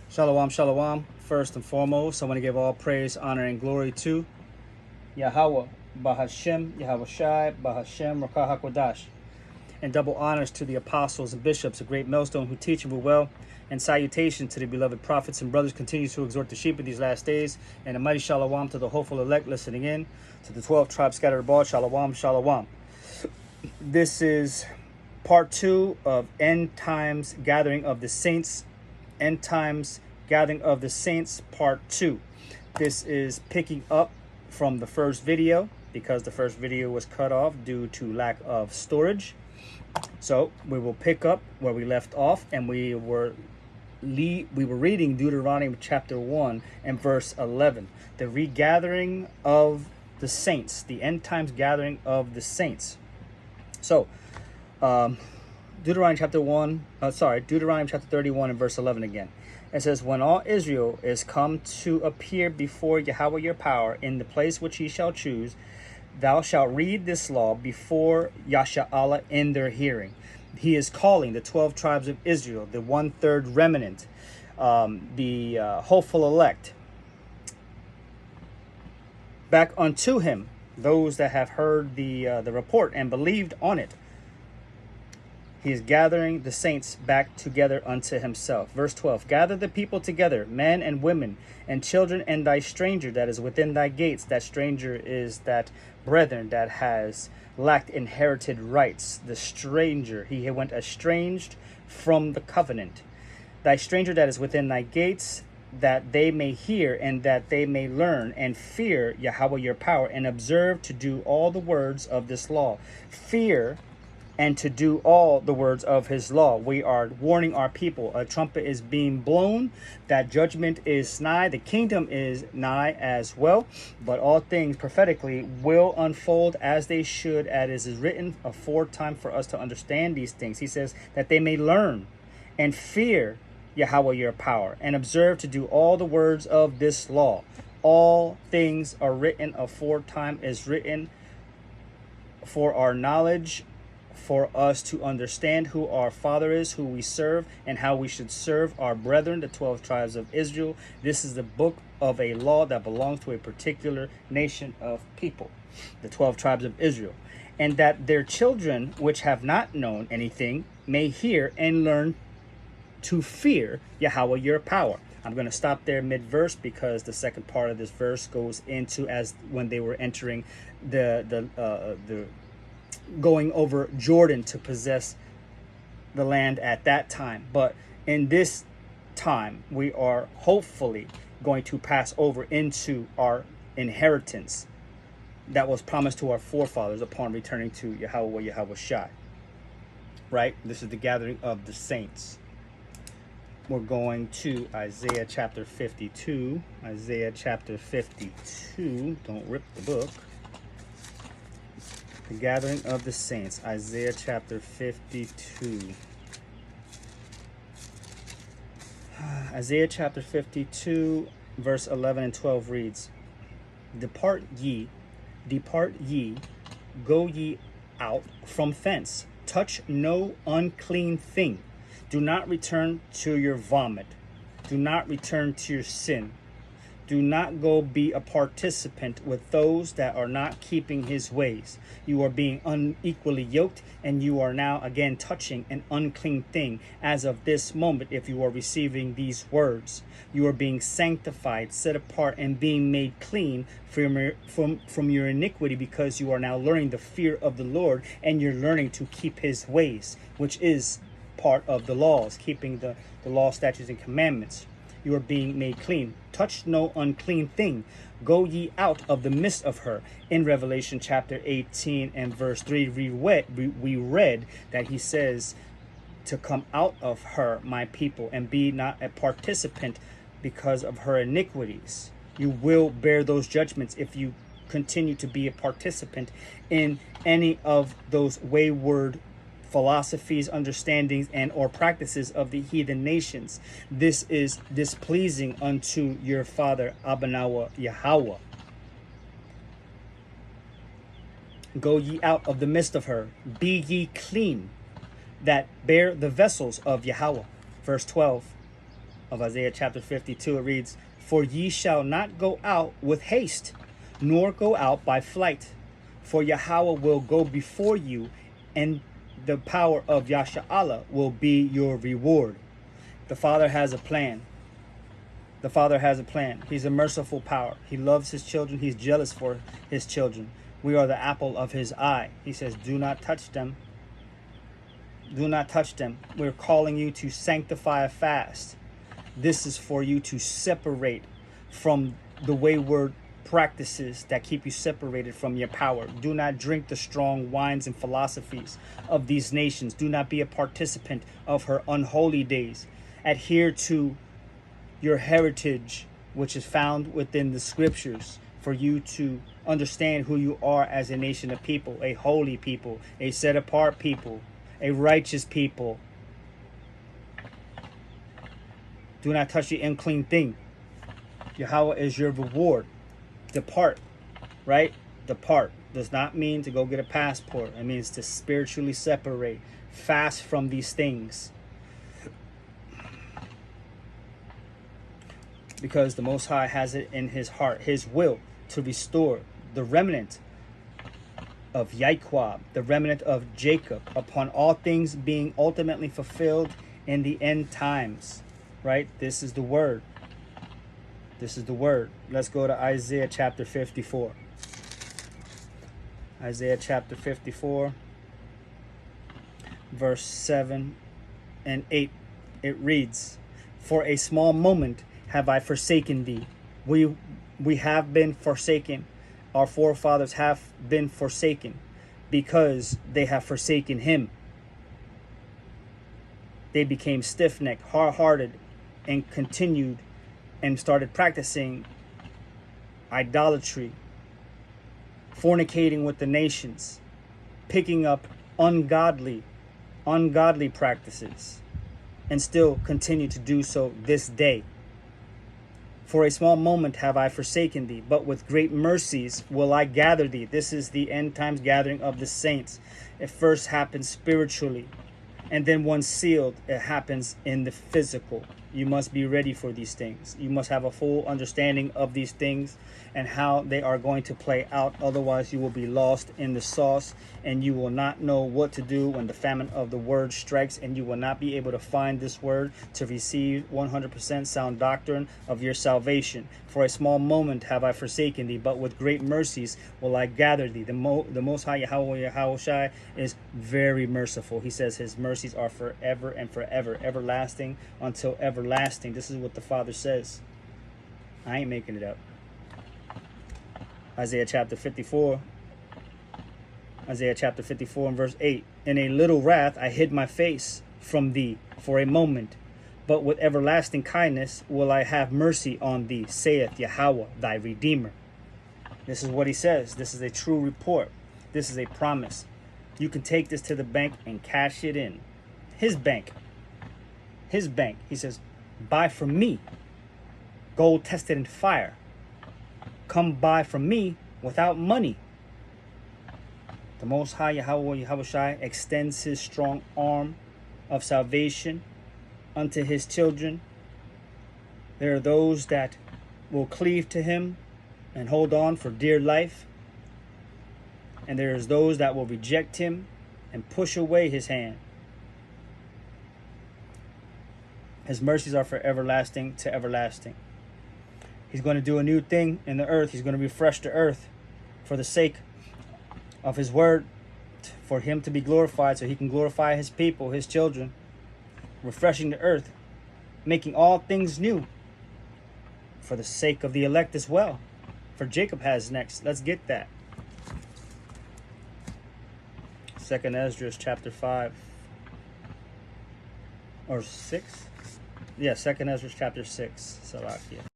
Shalom, shalom. First and foremost, I want to give all praise, honor, and glory to Yahweh, Bahashem, Yahweh Shai, Bahashem, Rakah HaKodash. And double honors to the apostles and bishops, a great millstone who teach and will well. And salutation to the beloved prophets and brothers, continue to exhort the sheep of these last days. And a mighty shalom to the hopeful elect listening in, to the 12 tribes scattered abroad. Shalom, shalom. This is part 2 of End Times Gathering of the Saints. End Times Gathering of the Saints part 2. This is picking up from the first video because the first video was cut off due to lack of storage. So we will pick up where we left off, and we were reading Deuteronomy chapter 1 and verse 11. The regathering of the saints, the end times gathering of the saints. So Deuteronomy chapter 31 and verse 11 again. It says, when all Israel is come to appear before Yahweh your power in the place which he shall choose, thou shalt read this law before Yasha'Allah in their hearing. He is calling the 12 tribes of Israel, the 1/3 remnant, the hopeful elect, back unto him, those that have heard the report and believed on it. He is gathering the saints back together unto himself. Verse 12, gather the people together, men and women, and children, and thy stranger that is within thy gates. That stranger is that brethren that has lacked inherited rights. The stranger, he went estranged from the covenant. Thy stranger that is within thy gates, that they may hear and that they may learn and fear Yahweh your power, and observe to do all the words of this law. Fear and to do all the words of his law. We are warning our people. A trumpet is being blown, that judgment is nigh, the kingdom is nigh as well. But all things prophetically will unfold as they should, as is written aforetime for us to understand these things. He says that they may learn and fear Yahweh your power, and observe to do all the words of this law. All things are written aforetime, is written for our knowledge, for us to understand who our Father is, who we serve, and how we should serve our brethren, the 12 tribes of Israel. This is the book of a law that belongs to a particular nation of people, the 12 tribes of Israel, and that their children, which have not known anything, may hear and learn to fear Yahweh your power. I'm going to stop there mid-verse because the second part of this verse goes into as when they were entering the going over Jordan to possess the land at that time. But in this time, we are hopefully going to pass over into our inheritance that was promised to our forefathers upon returning to Yahweh Shai. Right? This is the gathering of the saints. We're going to Isaiah chapter 52. Isaiah chapter 52. Don't rip the book. The gathering of the saints, Isaiah chapter 52. Isaiah chapter 52, verse 11 and 12 reads, depart ye, go ye out from thence. Touch no unclean thing. Do not return to your vomit. Do not return to your sin. Do not go be a participant with those that are not keeping his ways. You are being unequally yoked, and you are now again touching an unclean thing. As of this moment, if you are receiving these words, you are being sanctified, set apart, and being made clean from your iniquity, because you are now learning the fear of the Lord, and you're learning to keep his ways, which is part of the laws, keeping the law, statutes, and commandments. You are being made clean. Touch no unclean thing. Go ye out of the midst of her. In Revelation chapter 18 and verse 3, we read that he says to come out of her, my people, and be not a participant because of her iniquities. You will bear those judgments if you continue to be a participant in any of those wayward philosophies, understandings, and or practices of the heathen nations. This is displeasing unto your Father Abanawa Yahweh. Go ye out of the midst of her, be ye clean, that bear the vessels of Yahweh. Verse 12. of Isaiah chapter 52, it reads, "For ye shall not go out with haste, nor go out by flight. For Yahweh will go before you, and the power of Yasha'Allah will be your reward." The Father has a plan. The Father has a plan. He's a merciful power. He loves his children. He's jealous for his children. We are the apple of his eye. He says, do not touch them. Do not touch them. We're calling you to sanctify a fast. This is for you to separate from the wayward practices that keep you separated from your power. Do not drink the strong wines and philosophies of these nations. Do not be a participant of her unholy days. Adhere to your heritage, which is found within the scriptures, for you to understand who you are as a nation of people, a holy people, a set apart people, a righteous people. Do not touch the unclean thing. Yahweh is your reward. Depart, right? Depart does not mean to go get a passport. It means to spiritually separate, fast from these things. Because the Most High has it in his heart, his will, to restore the remnant of Yaquab, the remnant of Jacob, upon all things being ultimately fulfilled in the end times. Right? This is the word. This is the word. Let's go to Isaiah chapter 54. Isaiah chapter 54, verse 7 and 8. It reads, "For a small moment have I forsaken thee." We have been forsaken. Our forefathers have been forsaken because they have forsaken him. They became stiff-necked, hard-hearted, and continued and started practicing idolatry, fornicating with the nations, picking up ungodly practices, and still continue to do so this day. "For a small moment have I forsaken thee, but with great mercies will I gather thee." This is the end times gathering of the saints. It first happens spiritually, and then once sealed, it happens in the physical. You must be ready for these things. You must have a full understanding of these things and how they are going to play out. Otherwise, you will be lost in the sauce, and you will not know what to do when the famine of the word strikes, and you will not be able to find this word to receive 100% sound doctrine of your salvation. "For a small moment have I forsaken thee, but with great mercies will I gather thee." The Most High Yahweh is very merciful. He says his mercies are forever and forever, everlasting until everlasting. This is what the Father says. I ain't making it up. Isaiah chapter 54. Isaiah chapter 54 and verse 8. "In a little wrath I hid my face from thee for a moment, but with everlasting kindness will I have mercy on thee, saith Yahweh, thy Redeemer." This is what he says. This is a true report. This is a promise. You can take this to the bank and cash it in. His bank. His bank. He says, "Buy from me, gold tested in fire. Come buy from me without money." The Most High Yahweh extends his strong arm of salvation unto his children. There are those that will cleave to him and hold on for dear life. And there is those that will reject him and push away his hand. His mercies are for everlasting to everlasting. He's going to do a new thing in the earth. He's going to refresh the earth for the sake of his word, for him to be glorified, so he can glorify his people, his children, refreshing the earth, making all things new for the sake of the elect as well. For Jacob has next. Let's get that. 2nd Ezra chapter 5 or 6. Yeah, 2nd Ezra chapter 6. Salakia.